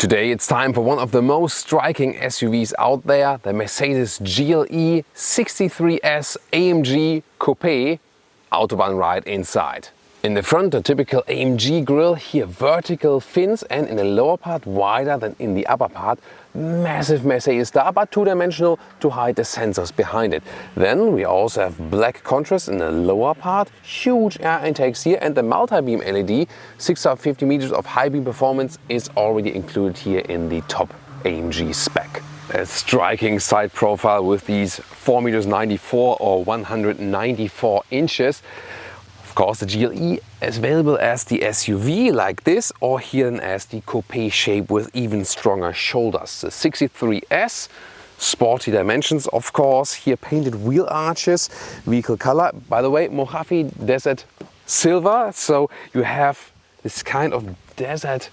Today it's time for one of the most striking SUVs out there, the Mercedes Gle 63S AMG Coupe Autobahn ride inside. In the front, a typical AMG grille, here vertical fins, and in the lower part wider than in the upper part. Massive Mercedes star, but two-dimensional to hide the sensors behind it. Then we also have black contrast in the lower part, huge air intakes here, and the multi-beam LED, 650 meters of high beam performance is already included here in the top AMG spec. A striking side profile with these 4 meters 94 or 194 inches. Of course, the Gle is available as the SUV like this, or here as the coupe shape with even stronger shoulders. The 63S, sporty dimensions of course, here painted wheel arches, vehicle color, by the way, Mojave Desert Silver, so you have this kind of desert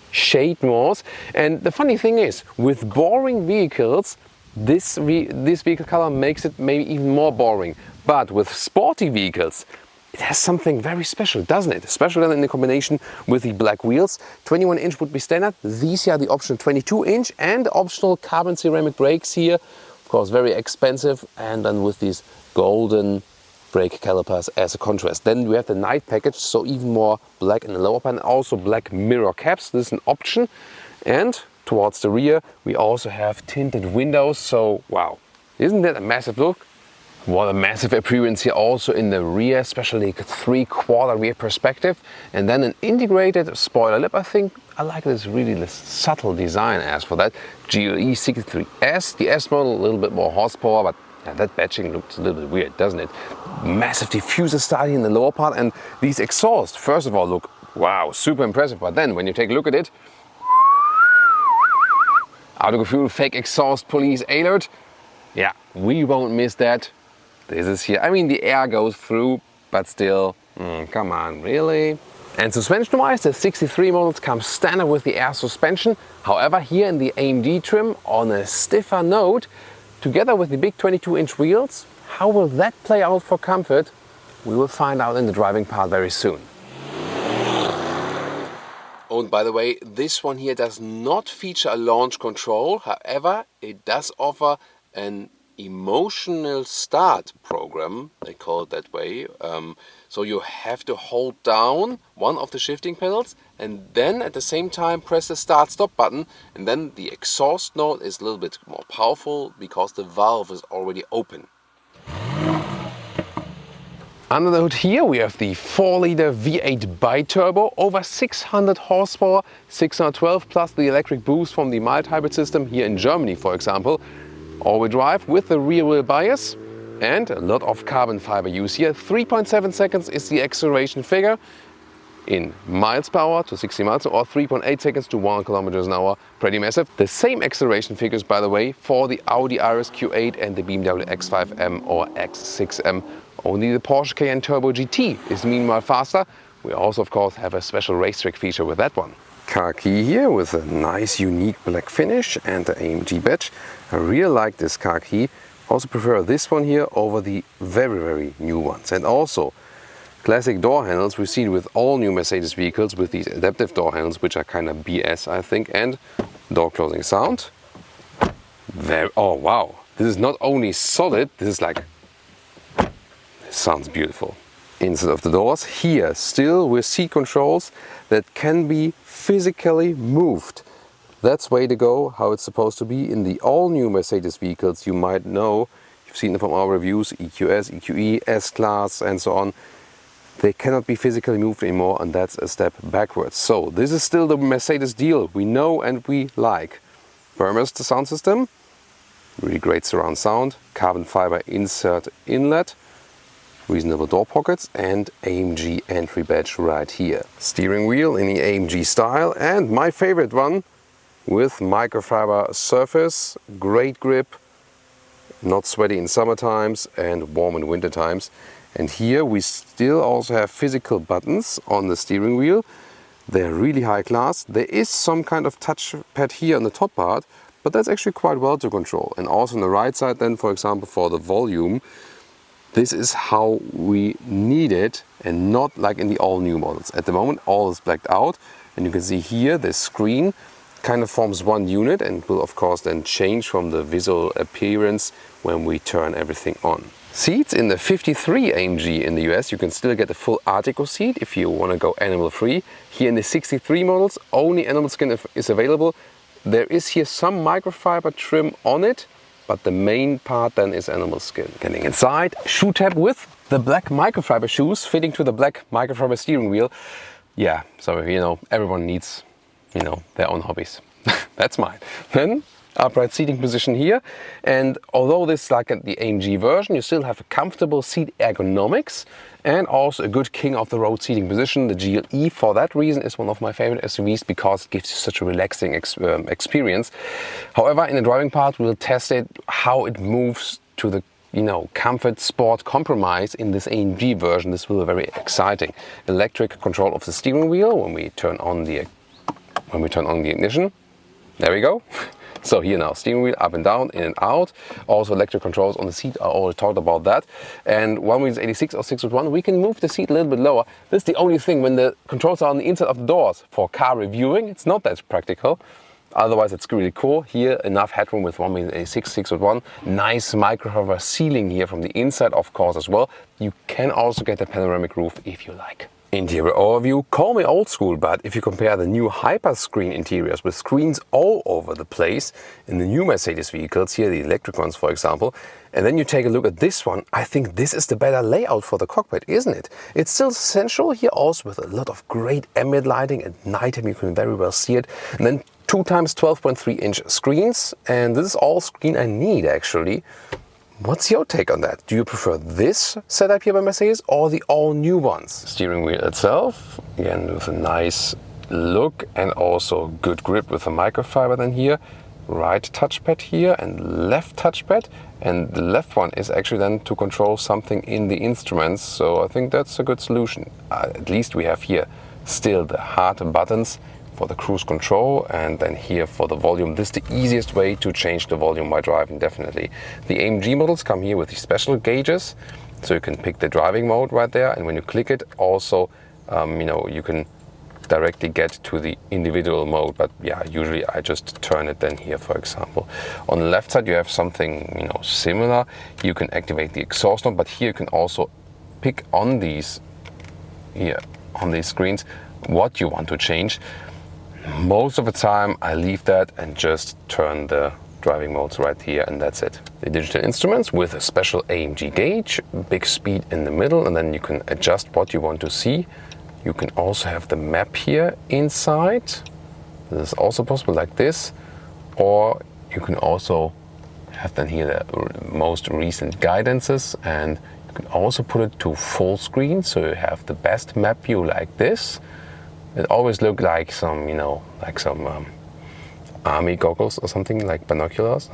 shade more. And the funny thing is, with boring vehicles, this vehicle color makes it maybe even more boring. But with sporty vehicles, it has something very special, doesn't it? Especially in the combination with the black wheels. 21 inch would be standard. These are the optional 22 inch and optional carbon ceramic brakes here. Of course, very expensive. And then with these golden brake calipers as a contrast. Then we have the night package, so even more black in the lower part, and also black mirror caps. This is an option. And towards the rear, we also have tinted windows. So, wow, isn't that a massive look? What a massive appearance here also in the rear, especially 3/4 rear perspective. And then an integrated spoiler lip. I think I like this really subtle design as for that. Gle 63S, the S model, a little bit more horsepower, but yeah, that badging looks a little bit weird, doesn't it? Massive diffuser starting in the lower part, and these exhausts, first of all, look, wow, super impressive. But then when you take a look at it, out of fuel, fake exhaust police alert. Yeah, we won't miss that. This is here. I mean, the air goes through, but still, come on, really? And suspension-wise, the 63 models come standard with the air suspension. However, here in the AMG trim, on a stiffer note, together with the big 22-inch wheels, how will that play out for comfort? We will find out in the driving part very soon. Oh, and by the way, this one here does not feature a launch control. However, it does offer an emotional start program, they call it that way. So you have to hold down one of the shifting pedals and then at the same time press the start stop button, and then the exhaust note is a little bit more powerful because the valve is already open. Under the hood here we have the 4-liter V8 bi-turbo, over 600 horsepower, 612 plus the electric boost from the mild hybrid system here in Germany, for example. All-wheel drive with the rear-wheel bias and a lot of carbon fiber use here. 3.7 seconds is the acceleration figure in miles per hour to 60 miles, or 3.8 seconds to 1 kilometers an hour. Pretty massive. The same acceleration figures, by the way, for the Audi RS Q8 and the BMW X5M or X6M. Only the Porsche Cayenne Turbo GT is meanwhile faster. We also, of course, have a special race track feature with that one. Car key here with a nice unique black finish and the AMG badge. I really like this car key. Also prefer this one here over the very new ones. And also classic door handles we've seen with all new Mercedes vehicles with these adaptive door handles, which are kind of BS, I think. And door closing sound. Oh wow, this is not only solid, this is like, this sounds beautiful. Inside of the doors here still with seat controls that can be physically moved. That's way to go, how it's supposed to be in the all new Mercedes vehicles. You might know, you've seen it from our reviews, EQS, EQE, S-Class and so on. They cannot be physically moved anymore, and that's a step backwards. So this is still the Mercedes deal we know and we like. Burmester sound system, really great surround sound, carbon fiber insert inlet, reasonable door pockets, and AMG entry badge right here. Steering wheel in the AMG style, and my favorite one with microfiber surface, great grip, not sweaty in summer times and warm in winter times. And here we still also have physical buttons on the steering wheel. They're really high class. There is some kind of touchpad here on the top part, but that's actually quite well to control. And also on the right side then, for example, for the volume, this is how we need it, and not like in the all new models. At the moment all is blacked out, and you can see here the screen kind of forms one unit and will of course then change from the visual appearance when we turn everything on. Seats in the 53 AMG in the US, you can still get a full Artico seat if you want to go animal free. Here in the 63 models, only animal skin is available. There is here some microfiber trim on it, but the main part then is animal skin. Getting inside, shoe tab with the black microfiber shoes fitting to the black microfiber steering wheel. Yeah, so you know, everyone needs, you know, their own hobbies. That's mine. Then upright seating position here, and although this is like the AMG version, you still have a comfortable seat ergonomics and also a good king of the road seating position. The GLE for that reason is one of my favorite SUVs because it gives you such a relaxing experience. However, in the driving part we'll test it, how it moves to the, you know, comfort sport compromise in this AMG version. This will be very exciting. Electric control of the steering wheel when we turn on the ignition. There we go. So here now, steering wheel up and down, in and out. Also electric controls on the seat, I already talked about that. And 186 or 6.1, we can move the seat a little bit lower. This is the only thing, when the controls are on the inside of the doors for car reviewing, it's not that practical. Otherwise it's really cool. Here enough headroom with 186 6.1. Nice microfiber ceiling here from the inside of course as well. You can also get a panoramic roof if you like. Interior overview, call me old school, but if you compare the new hyper-screen interiors with screens all over the place in the new Mercedes vehicles, here the electric ones for example, and then you take a look at this one, I think this is the better layout for the cockpit, isn't it? It's still central here also with a lot of great ambient lighting. At nighttime you can very well see it. And then 2 times 12.3 inch screens, and this is all screen I need actually. What's your take on that? Do you prefer this setup here by Mercedes or the all-new ones? Steering wheel itself, again with a nice look and also good grip with the microfiber then here. Right touchpad here and left touchpad, and the left one is actually then to control something in the instruments, so I think that's a good solution. At least we have here still the hard buttons for the cruise control, and then here for the volume. This is the easiest way to change the volume while driving, definitely. The AMG models come here with these special gauges, so you can pick the driving mode right there, and when you click it also you know, you can directly get to the individual mode, but yeah, usually I just turn it then here for example. On the left side you have something, you know, similar. You can activate the exhaust knob, but here you can also pick on these here on these screens what you want to change. Most of the time I leave that and just turn the driving modes right here, and that's it. The digital instruments with a special AMG gauge, big speed in the middle, and then you can adjust what you want to see. You can also have the map here inside. This is also possible like this, or you can also have then here the most recent guidances, and you can also put it to full screen, so you have the best map view like this. It always looked like some, you know, like some army goggles or something, like binoculars.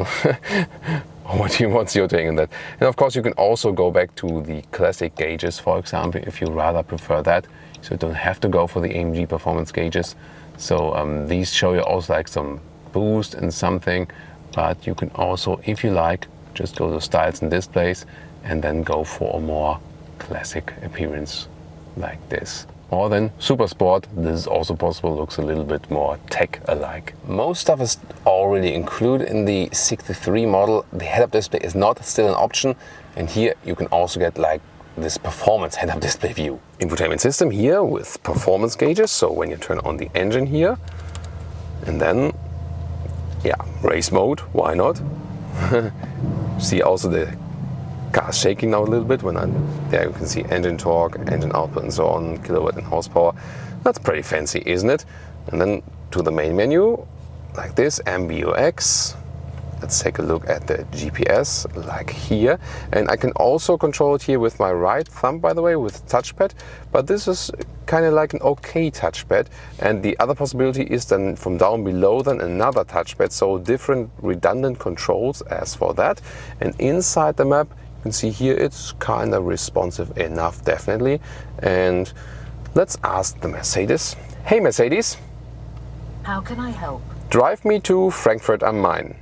What's your take on that? And of course you can also go back to the classic gauges, for example, if you rather prefer that. So you don't have to go for the AMG performance gauges. So these show you also like some boost and something, but you can also, if you like, just go to styles and displays and then go for a more classic appearance like this. Or then Super Sport, this is also possible, looks a little bit more tech-alike. Most stuff is already included in the 63 model. The head-up display is not still an option, and here you can also get like this performance head-up display view. Infotainment system here with performance gauges, so when you turn on the engine here, and then, yeah, race mode, why not? See also the car shaking now a little bit when there you can see engine torque, engine output and so on, kilowatt and horsepower. That's pretty fancy, isn't it? And then to the main menu, like this, MBUX. Let's take a look at the GPS, like here. And I can also control it here with my right thumb, by the way, with touchpad. But this is kind of like an OK touchpad. And the other possibility is then from down below then another touchpad. So different redundant controls as for that. And inside the map, you can see here it's kind of responsive enough, definitely. And let's ask the Mercedes. Hey Mercedes. How can I help? Drive me to Frankfurt am Main.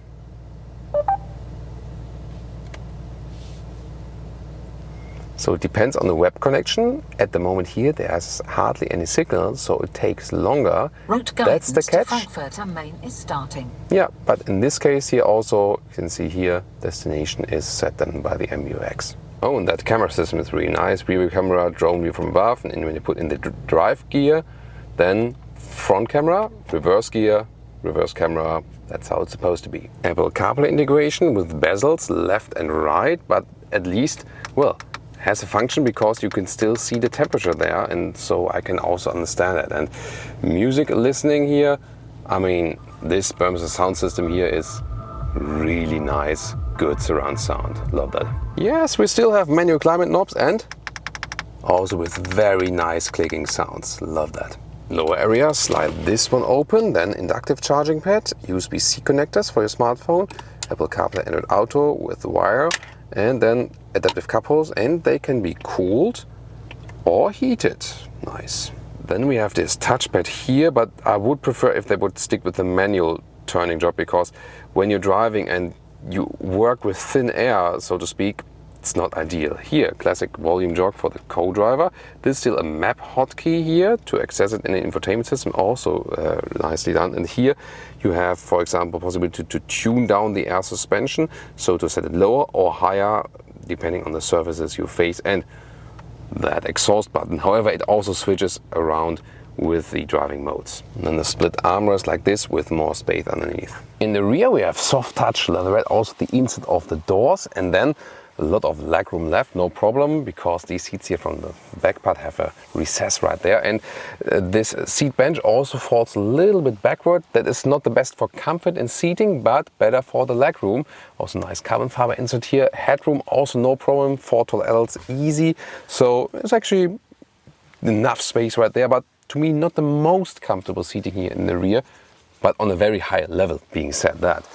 So it depends on the web connection. At the moment here there's hardly any signal, so it takes longer. Route That's the guidance catch. to Frankfurt am Main is starting. Yeah, but in this case here also, you can see here, destination is set then by the MBUX. Oh, and that camera system is really nice. Rear view camera, drone view from above, and when you put in the drive gear, then front camera, reverse gear, reverse camera. That's how it's supposed to be. Apple CarPlay integration with bezels left and right, but at least, well, has a function because you can still see the temperature there, and so I can also understand that. And music listening here, I mean, this Bose sound system here is really nice, good surround sound. Love that. Yes, we still have manual climate knobs and also with very nice clicking sounds. Love that. Lower area, slide this one open, then inductive charging pad, USB-C connectors for your smartphone, Apple CarPlay Android Auto with wire, and then adaptive cup holders, and they can be cooled or heated. Nice. Then we have this touchpad here, but I would prefer if they would stick with the manual turning job, because when you're driving and you work with thin air, so to speak, it's not ideal. Here, classic volume jog for the co-driver. There's still a map hotkey here to access it in the infotainment system, also nicely done. And here you have, for example, possibility to tune down the air suspension, so to set it lower or higher, depending on the surfaces you face, and that exhaust button. However, it also switches around with the driving modes. And then the split armrest like this with more space underneath. In the rear we have soft touch leatherette, also the inside of the doors, and then a lot of legroom left, no problem, because these seats here from the back part have a recess right there. And this seat bench also falls a little bit backward. That is not the best for comfort and seating, but better for the legroom. Also nice carbon fiber insert here. Headroom also no problem, 4 tall adults, easy. So it's actually enough space right there, but to me not the most comfortable seating here in the rear, but on a very high level, being said that.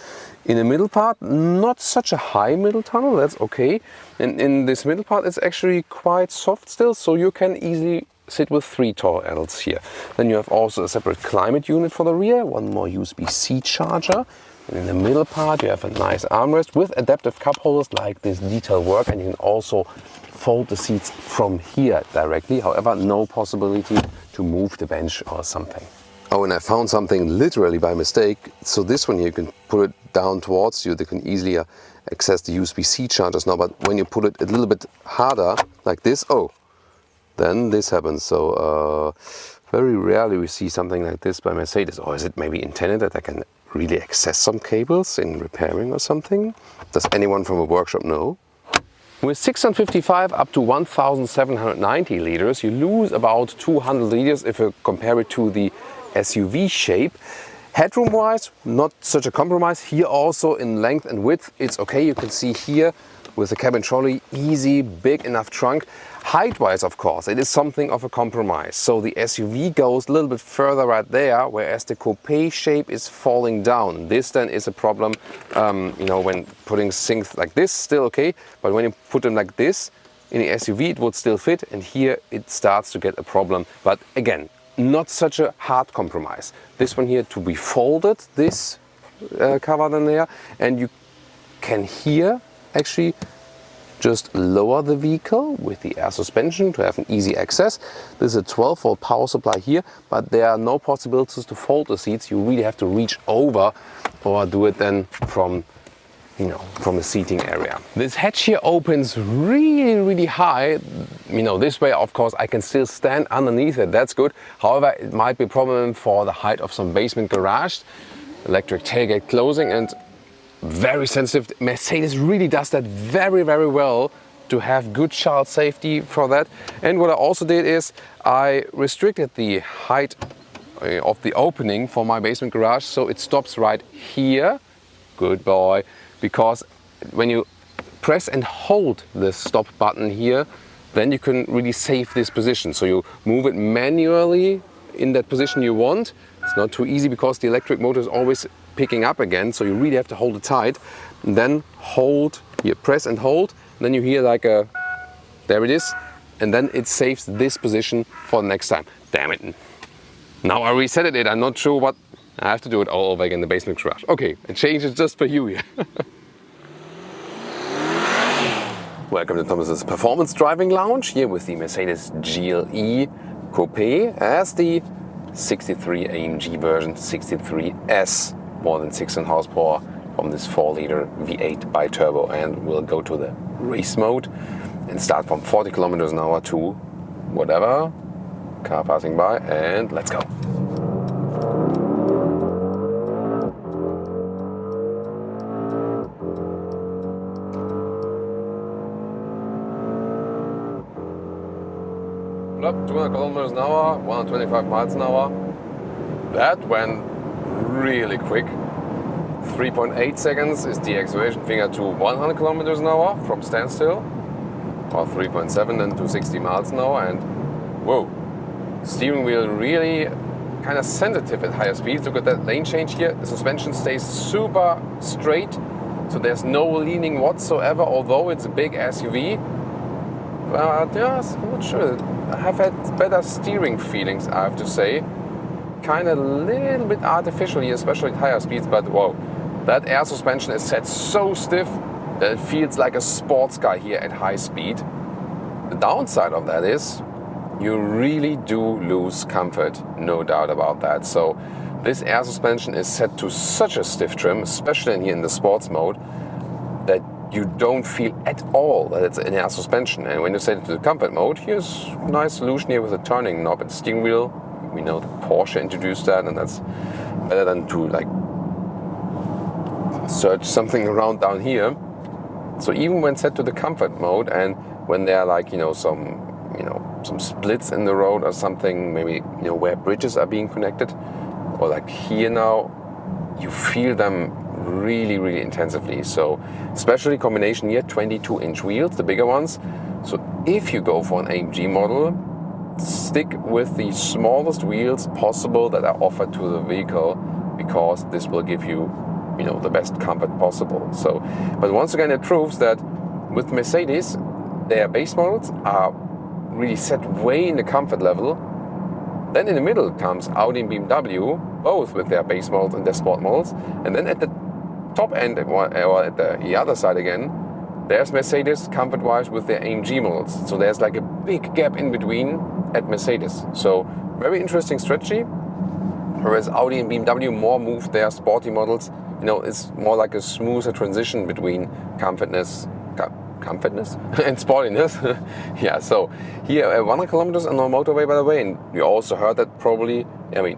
In the middle part, not such a high middle tunnel, that's okay. And in this middle part, it's actually quite soft still, so you can easily sit with 3 tall adults here. Then you have also a separate climate unit for the rear, one more USB-C charger. And in the middle part, you have a nice armrest with adaptive cup holders like this detail work, and you can also fold the seats from here directly. However, no possibility to move the bench or something. Oh, and I found something literally by mistake. So this one here, you can put it down towards you. They can easily access the USB-C chargers now. But when you put it a little bit harder, like this, oh, then this happens. So very rarely we see something like this by Mercedes. Or is it maybe intended that I can really access some cables in repairing or something? Does anyone from a workshop know? With 655 up to 1,790 liters, you lose about 200 liters if you compare it to the SUV shape. Headroom wise, not such a compromise. Here also in length and width, it's okay. You can see here with the cabin trolley, easy, big enough trunk. Height wise, of course, it is something of a compromise. So the SUV goes a little bit further right there, whereas the coupe shape is falling down. This then is a problem, you know, when putting things like this, still okay. But when you put them like this, in the SUV it would still fit, and here it starts to get a problem. But again, not such a hard compromise. This one here to be folded, this cover than there, and you can here actually just lower the vehicle with the air suspension to have an easy access. There's a 12-volt power supply here, but there are no possibilities to fold the seats. You really have to reach over or do it then from, you know, from the seating area. This hatch here opens really high. You know, this way, of course, I can still stand underneath it. That's good. However, it might be a problem for the height of some basement garage. Electric tailgate closing and very sensitive. Mercedes really does that very well to have good child safety for that. And what I also did is I restricted the height of the opening for my basement garage, so it stops right here. Good boy. Because when you press and hold the stop button here, then you can really save this position. So you move it manually in that position you want. It's not too easy because the electric motor is always picking up again, so you really have to hold it tight. And then hold, you press and hold, and then you hear like a, there it is, and then it saves this position for the next time. Damn it. Now I reset it, I'm not sure what, I have to do it all over again in the basement garage. Okay, I changed it just for you here. Welcome to Thomas's Performance Driving Lounge, here with the Mercedes Gle Coupe as the 63 AMG version 63S, more than 600 horsepower from this 4-liter V8 bi-turbo. And we'll go to the race mode and start from 40 kilometers an hour to whatever, car passing by, and let's go. Up 200 kilometers an hour, 125 miles an hour. That went really quick. 3.8 seconds is the acceleration finger to 100 kilometers an hour from standstill, or 3.7 then to 60 miles an hour. And whoa, steering wheel really kind of sensitive at higher speeds. Look at that lane change here. The suspension stays super straight, so there's no leaning whatsoever, although it's a big SUV. But yeah, I'm not sure. I have had better steering feelings, I have to say. Kind of a little bit artificial here, especially at higher speeds, but whoa. That air suspension is set so stiff that it feels like a sports car here at high speed. The downside of that is you really do lose comfort, no doubt about that. So this air suspension is set to such a stiff trim, especially here in the sports mode, that you don't feel at all that it's an air suspension. And when you set it to the comfort mode, here's a nice solution here with a turning knob and steering wheel. We know that Porsche introduced that, and that's better than to like search something around down here. So even when set to the comfort mode, and when there are like some splits in the road or something, maybe where bridges are being connected, or like here now, you feel them really intensively. So especially combination here, 22-inch wheels, the bigger ones. So if you go for an AMG model, stick with the smallest wheels possible that are offered to the vehicle, because this will give you the best comfort possible. So, but once again, it proves that with Mercedes, their base models are really set way in the comfort level. Then in the middle comes Audi and BMW, both with their base models and their sport models. And then at the top end, or at the other side again, there's Mercedes comfort-wise with their AMG models. So there's like a big gap in between at Mercedes. So very interesting strategy. Whereas Audi and BMW more move their sporty models, it's more like a smoother transition between comfortness and sportiness. Yeah, so here 100 kilometers on the motorway, by the way, and you also heard that probably, the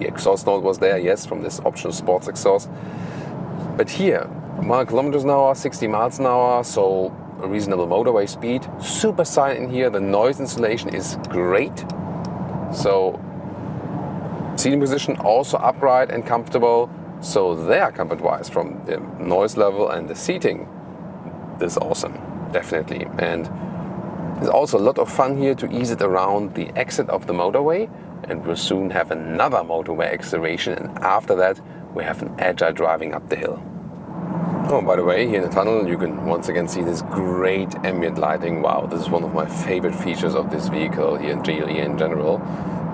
exhaust note was there, yes, from this optional sports exhaust. But here, 100 kilometers an hour, 60 miles an hour, so a reasonable motorway speed. Super silent in here, the noise insulation is great. So seating position also upright and comfortable. So there, comfort-wise, from the noise level and the seating, this is awesome, definitely. And there's also a lot of fun here to ease it around the exit of the motorway, and we'll soon have another motorway acceleration, and after that we have an agile driving up the hill. Oh, by the way, here in the tunnel you can once again see this great ambient lighting. Wow, this is one of my favorite features of this vehicle here in Gle in general.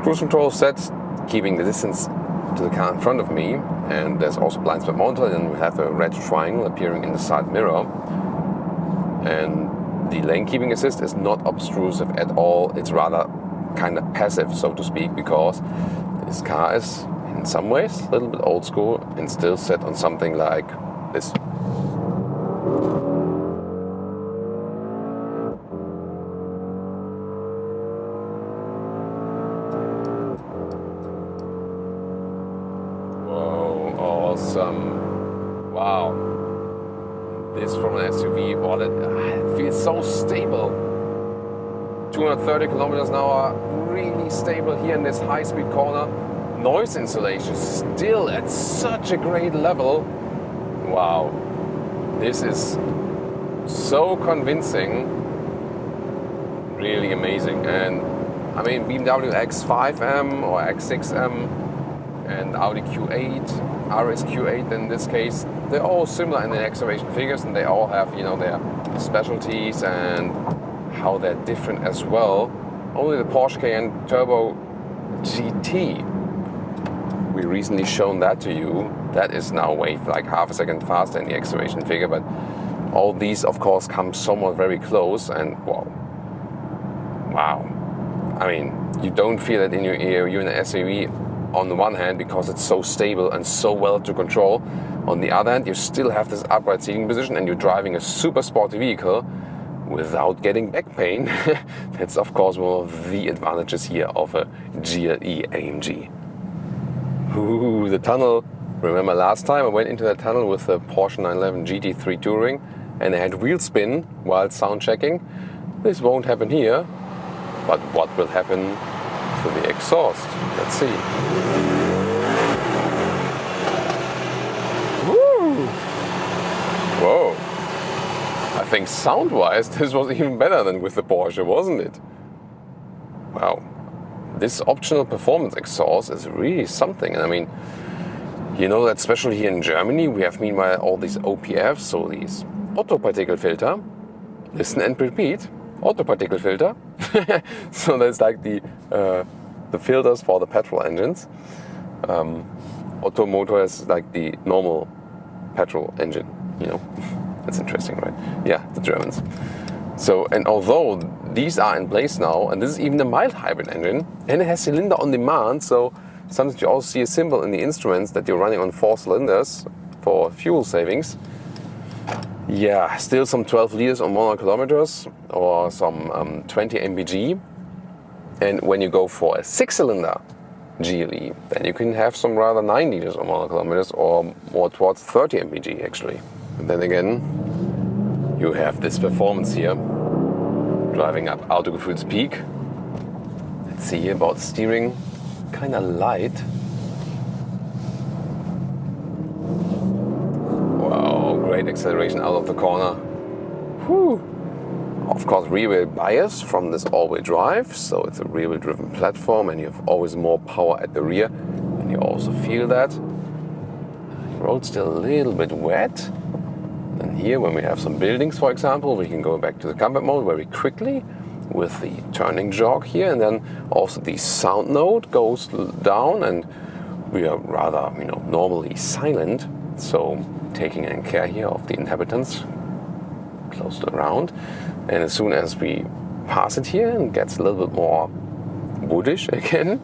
Cruise control set, keeping the distance to the car in front of me, and there's also blind spot monitor, and we have a red triangle appearing in the side mirror. And the lane keeping assist is not obtrusive at all. It's rather kind of passive, so to speak, because this car is in some ways a little bit old school and still set on something like this. Awesome. Wow. This from an SUV, it feels so stable. 230 kilometers an hour, really stable here in this high-speed corner. Noise insulation still at such a great level. Wow. This is so convincing. Really amazing. And BMW X5M or X6M and Audi Q8, RS Q8 in this case, they're all similar in the acceleration figures, and they all have their specialties and how they're different as well. Only the Porsche Cayenne Turbo GT, we recently shown that to you, that is now way like half a second faster in the acceleration figure, but All these, of course, come somewhat very close, and wow. I mean, you don't feel it in your ear. You're in an SUV on the one hand because it's so stable and so well to control. On the other hand, you still have this upright seating position and you're driving a super sporty vehicle without getting back pain. That's, of course, one of the advantages here of a Gle AMG. Ooh, the tunnel. Remember last time I went into the tunnel with the Porsche 911 GT3 Touring and I had wheel spin while sound checking. This won't happen here, but what will happen to the exhaust? Let's see. Woo! Whoa! I think sound-wise this was even better than with the Porsche, wasn't it? Wow. This optional performance exhaust is really something. And I mean, you know that especially here in Germany we have meanwhile all these OPFs, so these auto particle filter. Listen and repeat. Auto particle filter. So that's like the filters for the petrol engines. Auto motor is like the normal petrol engine, you know. That's interesting, right? Yeah, the Germans. So, and although these are in place now, and this is even a mild hybrid engine, and it has cylinder on demand, so sometimes you also see a symbol in the instruments that you're running on 4 cylinders for fuel savings. Yeah, still some 12 liters on 100 kilometers or some 20 mpg. And when you go for a 6-cylinder Gle, then you can have some rather 9 liters on 100 kilometers or more towards 30 mpg actually. And then again, you have this performance here, driving up Autogefühl's peak. Let's see here about steering, kind of light. Wow, great acceleration out of the corner. Whew. Of course, rear-wheel bias from this all-wheel drive, so it's a rear-wheel driven platform and you have always more power at the rear, and you also feel that. The road's still a little bit wet. And here, when we have some buildings, for example, we can go back to the combat mode very quickly with the turning jog here, and then also the sound node goes down, and we are rather, normally silent. So taking in care here of the inhabitants close to the ground, and as soon as we pass it here and gets a little bit more woodish again,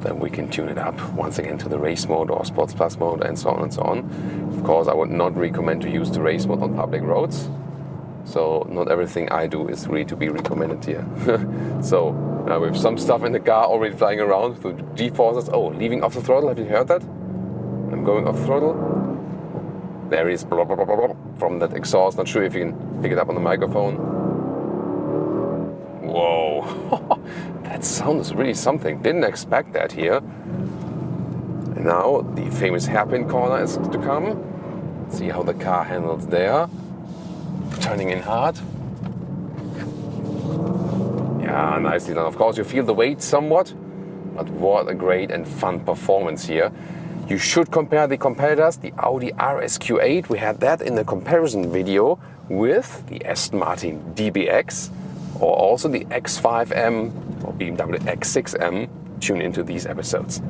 then we can tune it up once again to the race mode or sports plus mode and so on and so on. Of course, I would not recommend to use the race mode on public roads, so not everything I do is really to be recommended here. So we have some stuff in the car already flying around with the G-forces. Oh, leaving off the throttle, have you heard that? I'm going off the throttle. There is blah, blah, blah, blah, blah, from that exhaust. Not sure if you can pick it up on the microphone. Whoa, that sound is really something. Didn't expect that here. And now the famous hairpin corner is to come. Let's see how the car handles there. Turning in hard. Yeah, nicely done. Of course, you feel the weight somewhat, but what a great and fun performance here. You should compare the competitors, the Audi RSQ8, we had that in the comparison video, with the Aston Martin DBX, or also the X5M or BMW X6M. Tune into these episodes.